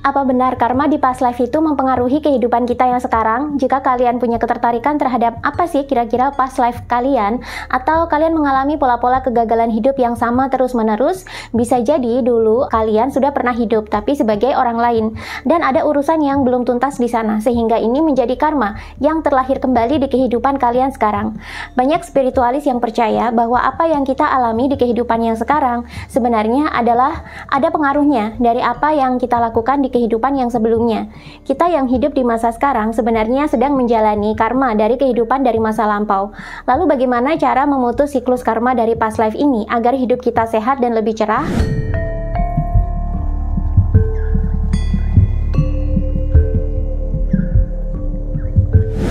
Apa benar karma di past life itu mempengaruhi kehidupan kita yang sekarang? Jika kalian punya ketertarikan terhadap apa sih kira-kira past life kalian, atau kalian mengalami pola-pola kegagalan hidup yang sama terus-menerus, bisa jadi dulu kalian sudah pernah hidup tapi sebagai orang lain, dan ada urusan yang belum tuntas di sana, sehingga ini menjadi karma yang terlahir kembali di kehidupan kalian sekarang. Banyak spiritualis yang percaya bahwa apa yang kita alami di kehidupan yang sekarang sebenarnya adalah ada pengaruhnya dari apa yang kita lakukan di kehidupan yang sebelumnya. Kita yang hidup di masa sekarang sebenarnya sedang menjalani karma dari kehidupan dari masa lampau. Lalu bagaimana cara memutus siklus karma dari past life ini agar hidup kita sehat dan lebih cerah?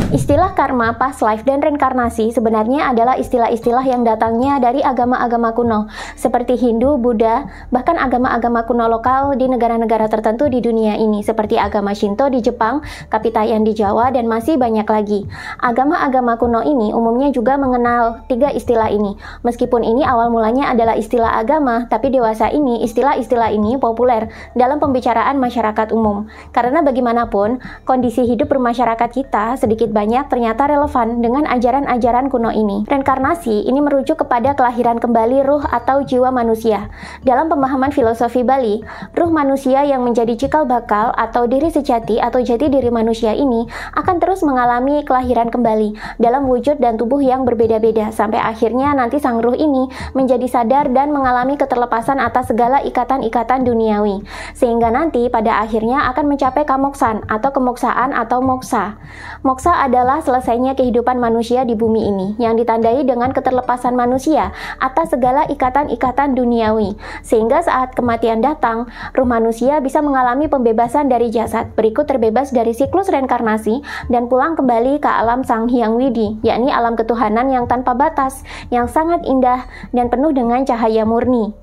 Istilah karma, past life, dan reinkarnasi sebenarnya adalah istilah-istilah yang datangnya dari agama-agama kuno, seperti Hindu, Buddha, bahkan agama-agama kuno lokal di negara-negara tertentu di dunia ini, seperti agama Shinto di Jepang, Kapitayan di Jawa, dan masih banyak lagi. Agama-agama kuno ini umumnya juga mengenal tiga istilah ini. Meskipun ini awal mulanya adalah istilah agama, tapi dewasa ini istilah-istilah ini populer dalam pembicaraan masyarakat umum. Karena bagaimanapun, kondisi hidup bermasyarakat kita sedikit banyak ternyata relevan dengan ajaran-ajaran kuno ini. Reinkarnasi ini merujuk kepada kelahiran kembali ruh atau jiwa manusia. Dalam pemahaman filosofi Bali, ruh manusia yang menjadi cikal bakal atau diri sejati atau jati diri manusia ini akan terus mengalami kelahiran kembali dalam wujud dan tubuh yang berbeda-beda sampai akhirnya nanti sang ruh ini menjadi sadar dan mengalami keterlepasan atas segala ikatan-ikatan duniawi, sehingga nanti pada akhirnya akan mencapai kamoksan atau kemoksaan atau moksa. Moksa adalah selesainya kehidupan manusia di bumi ini, yang ditandai dengan keterlepasan manusia atas segala ikatan-ikatan duniawi, sehingga saat kematian datang, ruh manusia bisa mengalami pembebasan dari jasad, berikut terbebas dari siklus reinkarnasi, dan pulang kembali ke alam Sang Hyang Widi, yakni alam ketuhanan yang tanpa batas, yang sangat indah, dan penuh dengan cahaya murni.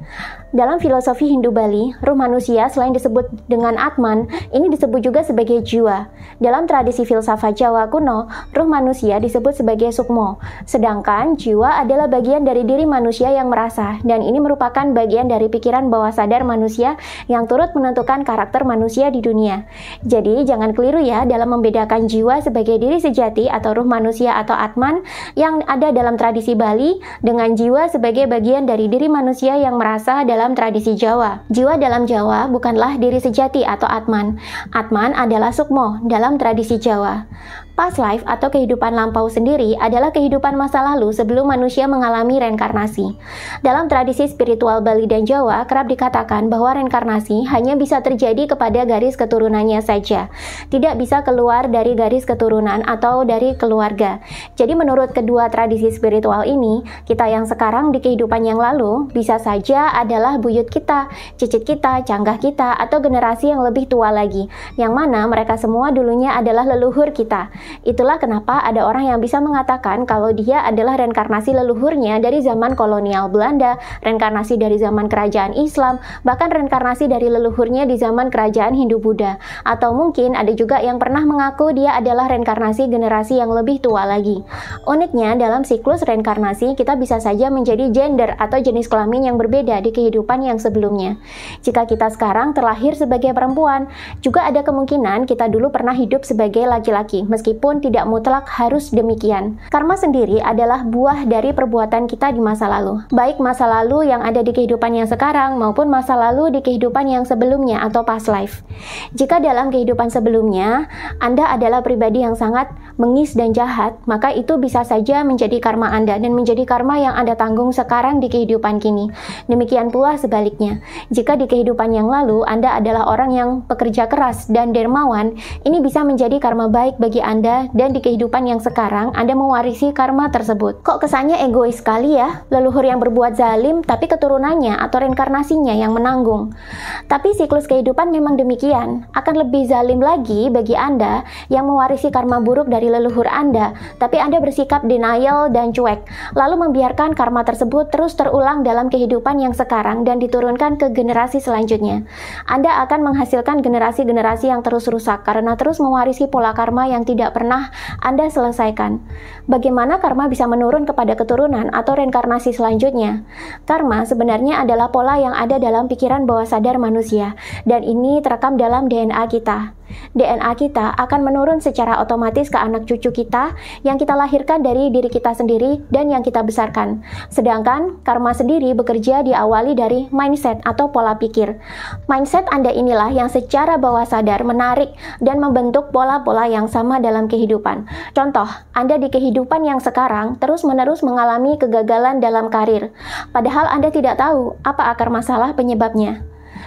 Dalam filosofi Hindu Bali, ruh manusia selain disebut dengan Atman, ini disebut juga sebagai jiwa. Dalam tradisi filsafat Jawa kuno, ruh manusia disebut sebagai sukmo. Sedangkan jiwa adalah bagian dari diri manusia yang merasa, dan ini merupakan bagian dari pikiran bawah sadar manusia yang turut menentukan karakter manusia di dunia. Jadi jangan keliru ya dalam membedakan jiwa sebagai diri sejati atau ruh manusia atau Atman yang ada dalam tradisi Bali dengan jiwa sebagai bagian dari diri manusia yang merasa dalam tradisi Jawa. Jiwa dalam Jawa bukanlah diri sejati atau Atman. Atman adalah sukmo dalam tradisi Jawa. Past life atau kehidupan lampau sendiri adalah kehidupan masa lalu sebelum manusia mengalami reinkarnasi. Dalam tradisi spiritual Bali dan Jawa, kerap dikatakan bahwa reinkarnasi hanya bisa terjadi kepada garis keturunannya saja, tidak bisa keluar dari garis keturunan atau dari keluarga. Jadi menurut kedua tradisi spiritual ini, kita yang sekarang di kehidupan yang lalu bisa saja adalah buyut kita, cicit kita, canggah kita, atau generasi yang lebih tua lagi, yang mana mereka semua dulunya adalah leluhur kita. Itulah kenapa ada orang yang bisa mengatakan kalau dia adalah reinkarnasi leluhurnya dari zaman kolonial Belanda, reinkarnasi dari zaman kerajaan Islam, bahkan reinkarnasi dari leluhurnya di zaman kerajaan Hindu-Buddha. Atau mungkin ada juga yang pernah mengaku dia adalah reinkarnasi generasi yang lebih tua lagi. Uniknya, dalam siklus reinkarnasi kita bisa saja menjadi gender atau jenis kelamin yang berbeda di kehidupan yang sebelumnya. Jika kita sekarang terlahir sebagai perempuan, juga ada kemungkinan kita dulu pernah hidup sebagai laki-laki, meskipun tidak mutlak harus demikian. Karma sendiri adalah buah dari perbuatan kita di masa lalu, baik masa lalu yang ada di kehidupan yang sekarang maupun masa lalu di kehidupan yang sebelumnya atau past life. Jika dalam kehidupan sebelumnya Anda adalah pribadi yang sangat bengis dan jahat, maka itu bisa saja menjadi karma Anda dan menjadi karma yang Anda tanggung sekarang di kehidupan kini. Demikian pula sebaliknya, jika di kehidupan yang lalu Anda adalah orang yang pekerja keras dan dermawan, ini bisa menjadi karma baik bagi Anda, dan di kehidupan yang sekarang Anda mewarisi karma tersebut. Kok kesannya egois sekali ya, leluhur yang berbuat zalim tapi keturunannya atau reinkarnasinya yang menanggung. Tapi siklus kehidupan memang demikian. Akan lebih zalim lagi bagi Anda yang mewarisi karma buruk dari leluhur Anda, tapi Anda bersikap denial dan cuek, lalu membiarkan karma tersebut terus terulang dalam kehidupan yang sekarang dan diturunkan ke generasi selanjutnya. Anda akan menghasilkan generasi-generasi yang terus rusak karena terus mewarisi pola karma yang tidak tidak pernah Anda selesaikan. Bagaimana karma bisa menurun kepada keturunan atau reinkarnasi selanjutnya? Karma sebenarnya adalah pola yang ada dalam pikiran bawah sadar manusia, dan ini terekam dalam DNA kita. DNA kita akan menurun secara otomatis ke anak cucu kita yang kita lahirkan dari diri kita sendiri dan yang kita besarkan. Sedangkan karma sendiri bekerja diawali dari mindset atau pola pikir. Mindset Anda inilah yang secara bawah sadar menarik dan membentuk pola-pola yang sama dalam kehidupan. Contoh, Anda di kehidupan yang sekarang terus-menerus mengalami kegagalan dalam karir, padahal Anda tidak tahu apa akar masalah penyebabnya.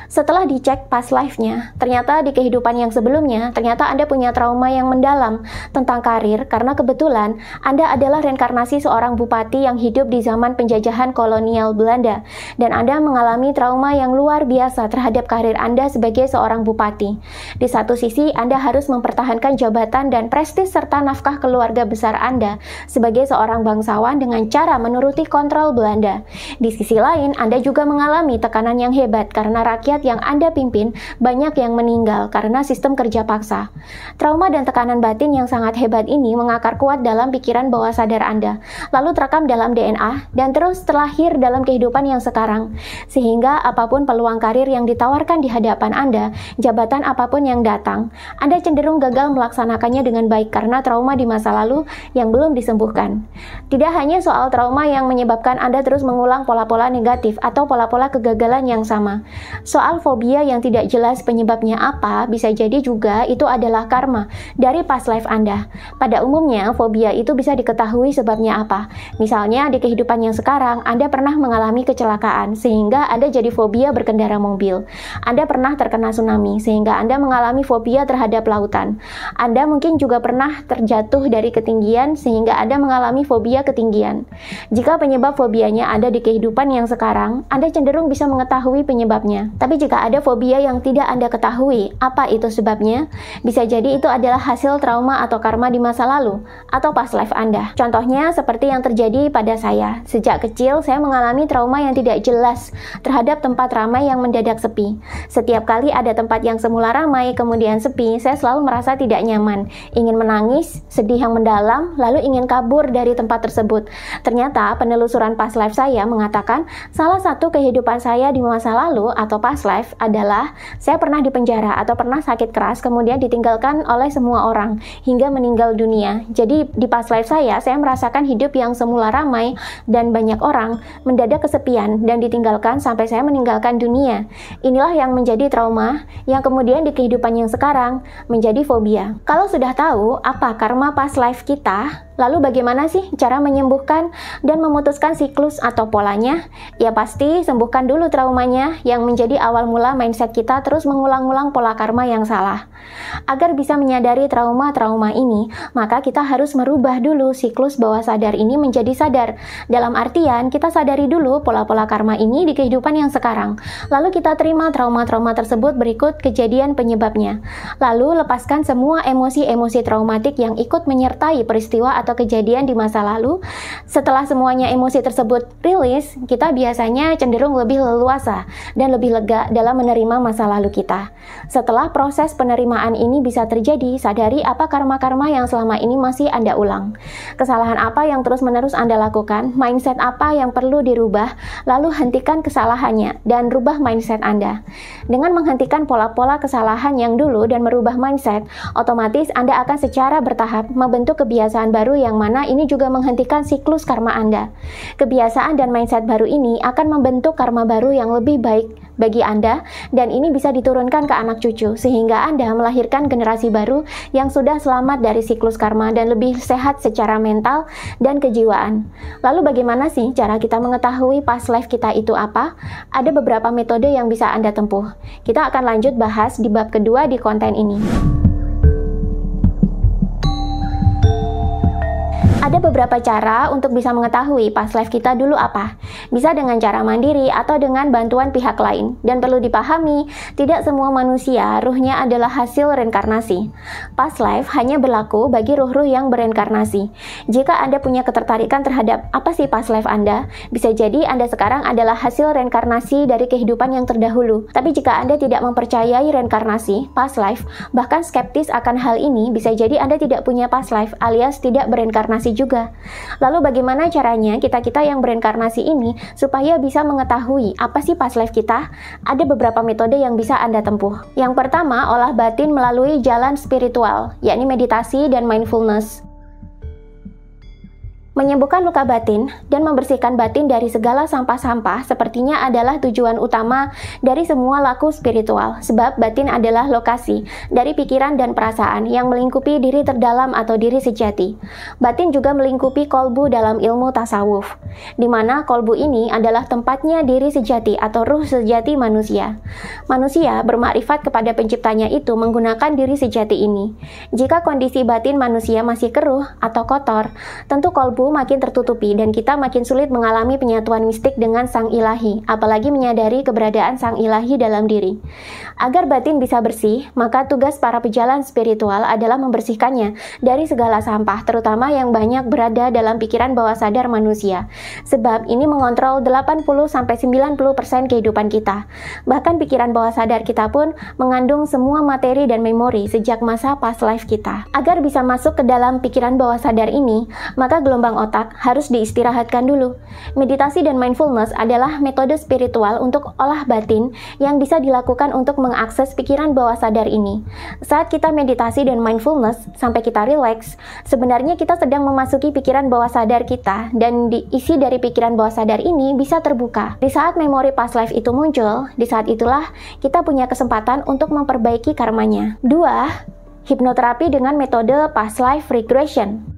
Setelah dicek past life-nya, ternyata di kehidupan yang sebelumnya, ternyata Anda punya trauma yang mendalam tentang karir karena kebetulan Anda adalah reinkarnasi seorang bupati yang hidup di zaman penjajahan kolonial Belanda, dan Anda mengalami trauma yang luar biasa terhadap karir Anda sebagai seorang bupati. Di satu sisi, Anda harus mempertahankan jabatan dan prestis serta nafkah keluarga besar Anda sebagai seorang bangsawan dengan cara menuruti kontrol Belanda. Di sisi lain, Anda juga mengalami tekanan yang hebat karena rakyat yang Anda pimpin banyak yang meninggal karena sistem kerja paksa. Trauma dan tekanan batin yang sangat hebat ini mengakar kuat dalam pikiran bawah sadar Anda, lalu terekam dalam DNA dan terus terlahir dalam kehidupan yang sekarang. Sehingga apapun peluang karir yang ditawarkan di hadapan Anda, jabatan apapun yang datang, Anda cenderung gagal melaksanakannya dengan baik karena trauma di masa lalu yang belum disembuhkan. Tidak hanya soal trauma yang menyebabkan Anda terus mengulang pola-pola negatif atau pola-pola kegagalan yang sama. Soal fobia yang tidak jelas penyebabnya apa, bisa jadi juga itu adalah karma dari past life Anda. Pada umumnya, fobia itu bisa diketahui sebabnya apa. Misalnya, di kehidupan yang sekarang, Anda pernah mengalami kecelakaan, sehingga Anda jadi fobia berkendara mobil. Anda pernah terkena tsunami, sehingga Anda mengalami fobia terhadap lautan. Anda mungkin juga pernah terjatuh dari ketinggian, sehingga Anda mengalami fobia ketinggian. Jika penyebab fobianya ada di kehidupan yang sekarang, Anda cenderung bisa mengetahui penyebabnya. Tapi jika ada fobia yang tidak Anda ketahui apa itu sebabnya, bisa jadi itu adalah hasil trauma atau karma di masa lalu atau past life Anda. Contohnya seperti yang terjadi pada saya. Sejak kecil saya mengalami trauma yang tidak jelas terhadap tempat ramai yang mendadak sepi. Setiap kali ada tempat yang semula ramai kemudian sepi, saya selalu merasa tidak nyaman, ingin menangis, sedih yang mendalam, lalu ingin kabur dari tempat tersebut. Ternyata penelusuran past life saya mengatakan salah satu kehidupan saya di masa lalu atau past life adalah saya pernah dipenjara atau pernah sakit keras kemudian ditinggalkan oleh semua orang hingga meninggal dunia. Jadi di past life saya merasakan hidup yang semula ramai dan banyak orang mendadak kesepian dan ditinggalkan sampai saya meninggalkan dunia. Inilah yang menjadi trauma yang kemudian di kehidupan yang sekarang menjadi fobia. Kalau sudah tahu apa karma past life kita, lalu bagaimana sih cara menyembuhkan dan memutuskan siklus atau polanya? Ya pasti sembuhkan dulu traumanya yang menjadi awal mula mindset kita terus mengulang-ulang pola karma yang salah. Agar bisa menyadari trauma-trauma ini, maka kita harus merubah dulu siklus bawah sadar ini menjadi sadar. Dalam artian, kita sadari dulu pola-pola karma ini di kehidupan yang sekarang. Lalu kita terima trauma-trauma tersebut berikut kejadian penyebabnya. Lalu lepaskan semua emosi-emosi traumatik yang ikut menyertai peristiwa atau kejadian di masa lalu. Setelah semuanya emosi tersebut rilis, kita biasanya cenderung lebih leluasa dan lebih lega dalam menerima masa lalu kita. Setelah proses penerimaan ini bisa terjadi, sadari apa karma-karma yang selama ini masih Anda ulang. Kesalahan apa yang terus-menerus Anda lakukan, mindset apa yang perlu dirubah, lalu hentikan kesalahannya dan rubah mindset Anda. Dengan menghentikan pola-pola kesalahan yang dulu dan merubah mindset, otomatis Anda akan secara bertahap membentuk kebiasaan baru yang mana ini juga menghentikan siklus karma Anda. Kebiasaan dan mindset baru ini akan membentuk karma baru yang lebih baik bagi Anda, dan ini bisa diturunkan ke anak cucu, sehingga Anda melahirkan generasi baru yang sudah selamat dari siklus karma dan lebih sehat secara mental dan kejiwaan. Lalu bagaimana sih cara kita mengetahui past life kita itu apa? Ada beberapa metode yang bisa Anda tempuh. Kita akan lanjut bahas di bab kedua di konten ini. Ada beberapa cara untuk bisa mengetahui past life kita dulu apa. Bisa dengan cara mandiri atau dengan bantuan pihak lain. Dan perlu dipahami, tidak semua manusia ruhnya adalah hasil reinkarnasi. Past life hanya berlaku bagi ruh-ruh yang bereinkarnasi. Jika Anda punya ketertarikan terhadap apa sih past life Anda, bisa jadi Anda sekarang adalah hasil reinkarnasi dari kehidupan yang terdahulu. Tapi jika Anda tidak mempercayai reinkarnasi, past life, bahkan skeptis akan hal ini, bisa jadi Anda tidak punya past life alias tidak bereinkarnasi juga. Lalu bagaimana caranya kita-kita yang bereinkarnasi ini supaya bisa mengetahui apa sih past life kita? Ada beberapa metode yang bisa Anda tempuh. Yang pertama, olah batin melalui jalan spiritual, yakni meditasi dan mindfulness. Menyembuhkan luka batin dan membersihkan batin dari segala sampah-sampah sepertinya adalah tujuan utama dari semua laku spiritual, sebab batin adalah lokasi dari pikiran dan perasaan yang melingkupi diri terdalam atau diri sejati. Batin juga melingkupi kolbu dalam ilmu tasawuf, di mana kolbu ini adalah tempatnya diri sejati atau ruh sejati manusia. Manusia bermakrifat kepada penciptanya itu menggunakan diri sejati ini. Jika kondisi batin manusia masih keruh atau kotor, tentu kolbu makin tertutupi dan kita makin sulit mengalami penyatuan mistik dengan Sang Ilahi, apalagi menyadari keberadaan Sang Ilahi dalam diri. Agar batin bisa bersih, maka tugas para pejalan spiritual adalah membersihkannya dari segala sampah, terutama yang banyak berada dalam pikiran bawah sadar manusia. Sebab ini mengontrol 80-90% kehidupan kita. Bahkan pikiran bawah sadar kita pun mengandung semua materi dan memori sejak masa past life kita. Agar bisa masuk ke dalam pikiran bawah sadar ini, maka gelombang otak harus diistirahatkan dulu. Meditasi dan mindfulness adalah metode spiritual untuk olah batin yang bisa dilakukan untuk mengakses pikiran bawah sadar ini. Saat kita meditasi dan mindfulness sampai kita relax, sebenarnya kita sedang memasuki pikiran bawah sadar kita dan isi dari pikiran bawah sadar ini bisa terbuka. Di saat memori past life itu muncul, di saat itulah kita punya kesempatan untuk memperbaiki karmanya. 2. Hipnoterapi dengan metode past life regression.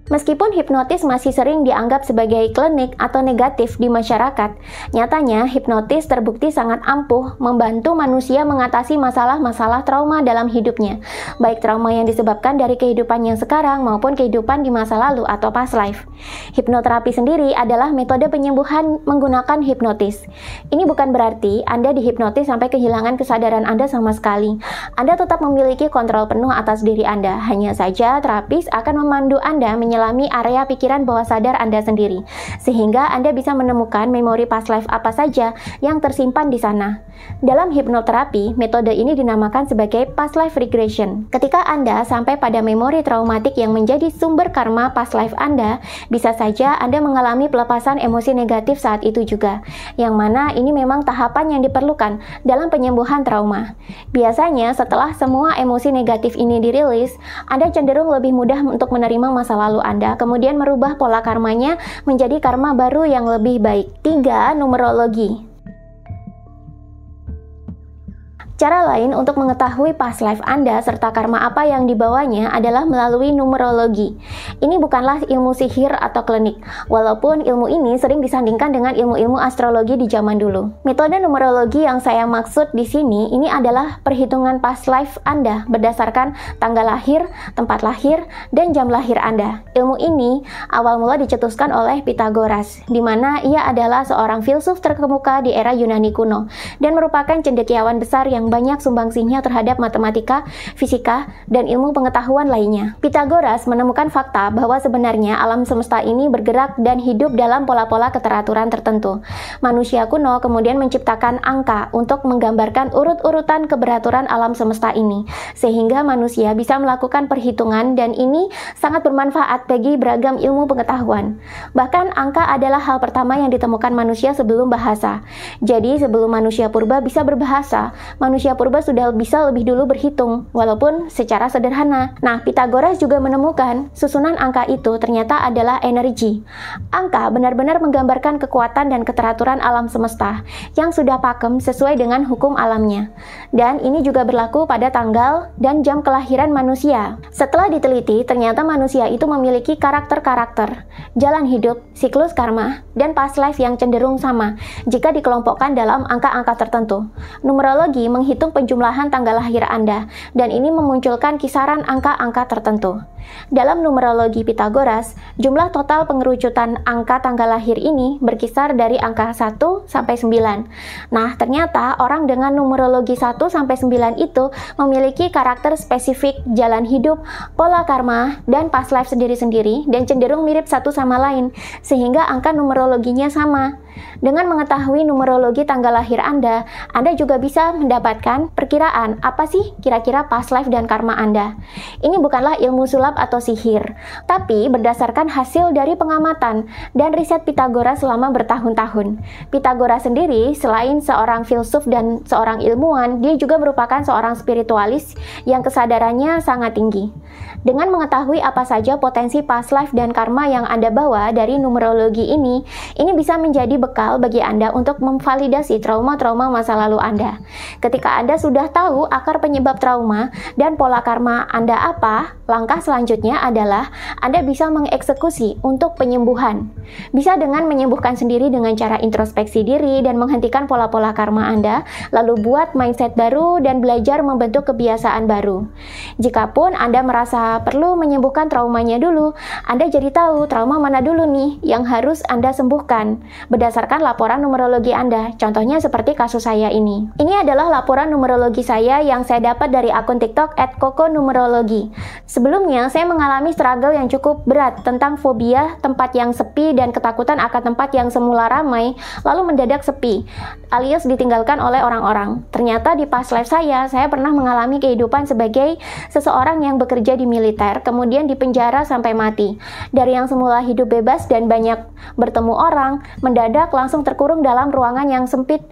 Meskipun hipnotis masih sering dianggap sebagai klinik atau negatif di masyarakat, nyatanya hipnotis terbukti sangat ampuh membantu manusia mengatasi masalah-masalah trauma dalam hidupnya, baik trauma yang disebabkan dari kehidupan yang sekarang maupun kehidupan di masa lalu atau past life. Hipnoterapi sendiri adalah metode penyembuhan menggunakan hipnotis. Ini bukan berarti Anda dihipnotis sampai kehilangan kesadaran Anda sama sekali. Anda tetap memiliki kontrol penuh atas diri Anda, hanya saja terapis akan memandu Anda menyelami area pikiran bawah sadar Anda sendiri, sehingga Anda bisa menemukan memori past life apa saja yang tersimpan di sana. Dalam hipnoterapi, metode ini dinamakan sebagai past life regression. Ketika Anda sampai pada memori traumatik yang menjadi sumber karma past life Anda, bisa saja Anda mengalami pelepasan emosi negatif saat itu juga, yang mana ini memang tahapan yang diperlukan dalam penyembuhan trauma. Biasanya setelah semua emosi negatif ini dirilis, Anda cenderung lebih mudah untuk menerima masa lalu Anda, kemudian merubah pola karmanya menjadi karma baru yang lebih baik. 3. Numerologi. Cara lain untuk mengetahui past life Anda serta karma apa yang dibawanya adalah melalui numerologi. Ini bukanlah ilmu sihir atau klinik, walaupun ilmu ini sering disandingkan dengan ilmu-ilmu astrologi di zaman dulu. Metode numerologi yang saya maksud di sini ini adalah perhitungan past life Anda berdasarkan tanggal lahir, tempat lahir, dan jam lahir Anda. Ilmu ini awal mula dicetuskan oleh Pythagoras, di mana ia adalah seorang filsuf terkemuka di era Yunani kuno dan merupakan cendekiawan besar yang banyak sumbangsihnya terhadap matematika, fisika, dan ilmu pengetahuan lainnya. Pythagoras menemukan fakta bahwa sebenarnya alam semesta ini bergerak dan hidup dalam pola-pola keteraturan tertentu. Manusia kuno kemudian menciptakan angka untuk menggambarkan urut-urutan keberaturan alam semesta ini, sehingga manusia bisa melakukan perhitungan dan ini sangat bermanfaat bagi beragam ilmu pengetahuan. Bahkan angka adalah hal pertama yang ditemukan manusia sebelum bahasa. Jadi sebelum manusia purba bisa berbahasa, manusia purba sudah bisa lebih dulu berhitung, walaupun secara sederhana. Nah, Pythagoras juga menemukan susunan angka itu ternyata adalah energi. Angka benar-benar menggambarkan kekuatan dan keteraturan alam semesta yang sudah pakem sesuai dengan hukum alamnya. Dan ini juga berlaku pada tanggal dan jam kelahiran manusia. Setelah diteliti, ternyata manusia itu memiliki karakter-karakter, jalan hidup, siklus karma, dan past life yang cenderung sama jika dikelompokkan dalam angka-angka tertentu. Numerologi menghitung penjumlahan tanggal lahir Anda, dan ini memunculkan kisaran angka-angka tertentu. Dalam numerologi Pythagoras, jumlah total pengerucutan angka tanggal lahir ini berkisar dari angka 1 sampai 9. Nah, ternyata orang dengan numerologi 1 sampai 9 itu memiliki karakter spesifik, jalan hidup, pola karma, dan past life sendiri-sendiri dan cenderung mirip satu sama lain, sehingga angka numerologinya sama. Dengan mengetahui numerologi tanggal lahir Anda juga bisa mendapatkan perkiraan apa sih kira-kira past life dan karma Anda. Ini bukanlah ilmu sulap atau sihir, tapi berdasarkan hasil dari pengamatan dan riset Pythagoras selama bertahun-tahun. Pythagoras sendiri selain seorang filsuf dan seorang ilmuwan, dia juga merupakan seorang spiritualis yang kesadarannya sangat tinggi. Dengan mengetahui apa saja potensi past life dan karma yang Anda bawa dari numerologi ini bisa menjadi bekal bagi Anda untuk memvalidasi trauma-trauma masa lalu Anda. Ketika Anda sudah tahu akar penyebab trauma dan pola karma Anda apa, langkah selanjutnya adalah Anda bisa mengeksekusi untuk penyembuhan. Bisa dengan menyembuhkan sendiri dengan cara introspeksi diri dan menghentikan pola-pola karma Anda, lalu buat mindset baru dan belajar membentuk kebiasaan baru. Jikapun Anda merasa perlu menyembuhkan traumanya dulu, Anda jadi tahu trauma mana dulu nih yang harus Anda sembuhkan berdasarkan laporan numerologi Anda. Contohnya seperti kasus saya ini. Ini adalah laporan numerologi saya yang saya dapat dari akun TikTok @kokonumerologi. Sebelumnya, saya mengalami struggle yang cukup berat tentang fobia tempat yang sepi dan ketakutan akan tempat yang semula ramai, lalu mendadak sepi, alias ditinggalkan oleh orang-orang. Ternyata di past life saya pernah mengalami kehidupan sebagai seseorang yang bekerja di militer, kemudian dipenjara sampai mati. Dari yang semula hidup bebas dan banyak bertemu orang, mendadak langsung terkurung dalam ruangan yang sempit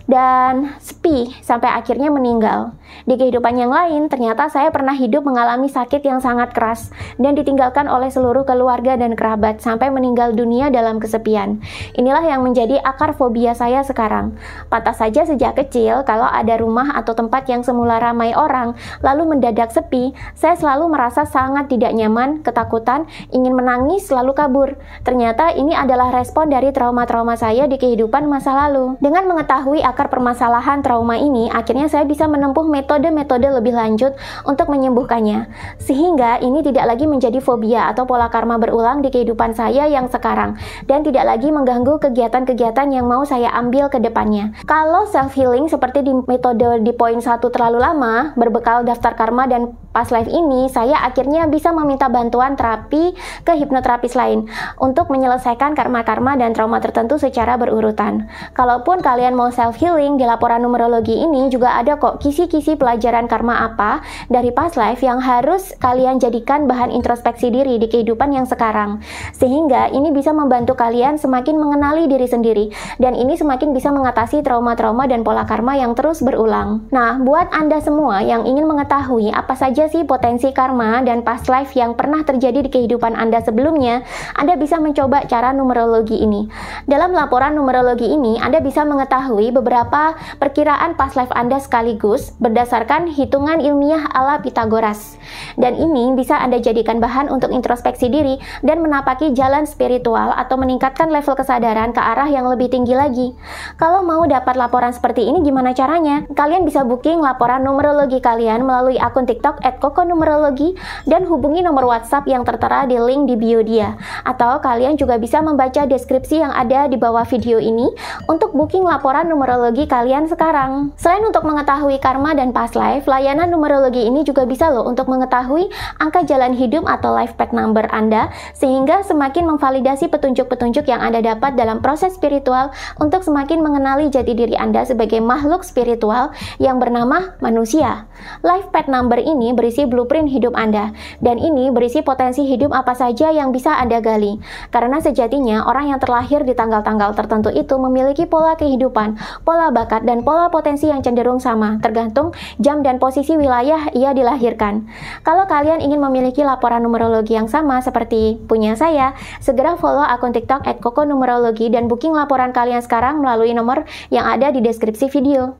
dan sepi, sampai akhirnya meninggal. Di kehidupan yang lain, ternyata saya pernah hidup mengalami sakit yang sangat keras dan ditinggalkan oleh seluruh keluarga dan kerabat sampai meninggal dunia dalam kesepian. Inilah yang menjadi akar fobia saya sekarang. Pantas saja sejak kecil kalau ada rumah atau tempat yang semula ramai orang lalu mendadak sepi, saya selalu merasa sangat tidak nyaman, ketakutan, ingin menangis, lalu kabur. Ternyata ini adalah respon dari trauma-trauma saya di kehidupan masa lalu. Dengan mengetahui akar permasalahan trauma ini, akhirnya saya bisa menempuh metode-metode lebih lanjut untuk menyembuhkannya. Sehingga ini tidak lagi menjadi fobia atau pola karma berulang di kehidupan saya yang sekarang, dan tidak lagi mengganggu kegiatan-kegiatan yang mau saya ambil ke depannya. Kalau self-healing seperti di metode di poin 1 terlalu lama, berbekal daftar karma dan past life ini, saya akhirnya bisa meminta bantuan terapi ke hipnoterapis lain untuk menyelesaikan karma-karma dan trauma tertentu secara berurutan. Kalaupun kalian mau self-healing, di laporan numerologi ini juga ada kok kisi-kisi pelajaran karma apa dari past life yang harus kalian jadikan bahan introspeksi diri di kehidupan yang sekarang. Sehingga ini bisa membantu kalian semakin mengenali diri sendiri, dan ini semakin bisa mengatasi trauma-trauma dan pola karma yang terus berulang. Nah, buat Anda semua yang ingin mengetahui apa saja sih potensi karma dan past life yang pernah terjadi di kehidupan Anda sebelumnya, Anda bisa mencoba cara numerologi ini. Dalam laporan numerologi ini, Anda bisa mengetahui beberapa perkiraan past life Anda sekaligus berdasarkan hitungan ilmiah ala Pythagoras. Dan ini bisa Anda jadikan bahan untuk introspeksi diri dan menapaki jalan spiritual atau meningkatkan level kesadaran ke arah yang lebih tinggi lagi. Kalau mau dapat laporan seperti ini, gimana caranya? Kalian bisa booking laporan numerologi kalian melalui akun TikTok @kokonumerologi dan hubungi nomor WhatsApp yang tertera di link di bio dia. Atau kalian juga bisa membaca deskripsi yang ada di bawah video ini untuk booking laporan numerologi kalian sekarang. Selain untuk mengetahui karma dan past life, layanan numerologi ini juga bisa loh untuk mengetahui angka jalan hidup atau life path number Anda, sehingga semakin memvalidasi petunjuk-petunjuk yang Anda dapat dalam proses spiritual untuk semakin mengenali jati diri Anda sebagai makhluk spiritual yang bernama manusia. Life path number ini berisi blueprint hidup Anda, dan ini berisi potensi hidup apa saja yang bisa Anda gali. Karena sejatinya orang yang terlahir di tanggal-tanggal tertentu itu memiliki pola kehidupan, pola bakat, dan pola potensi yang cenderung sama, tergantung jam dan posisi wilayah ia dilahirkan. Kalau kalian ingin memiliki laporan numerologi yang sama seperti punya saya, segera follow akun TikTok @kokonumerologi dan booking laporan kalian sekarang melalui nomor yang ada di deskripsi video.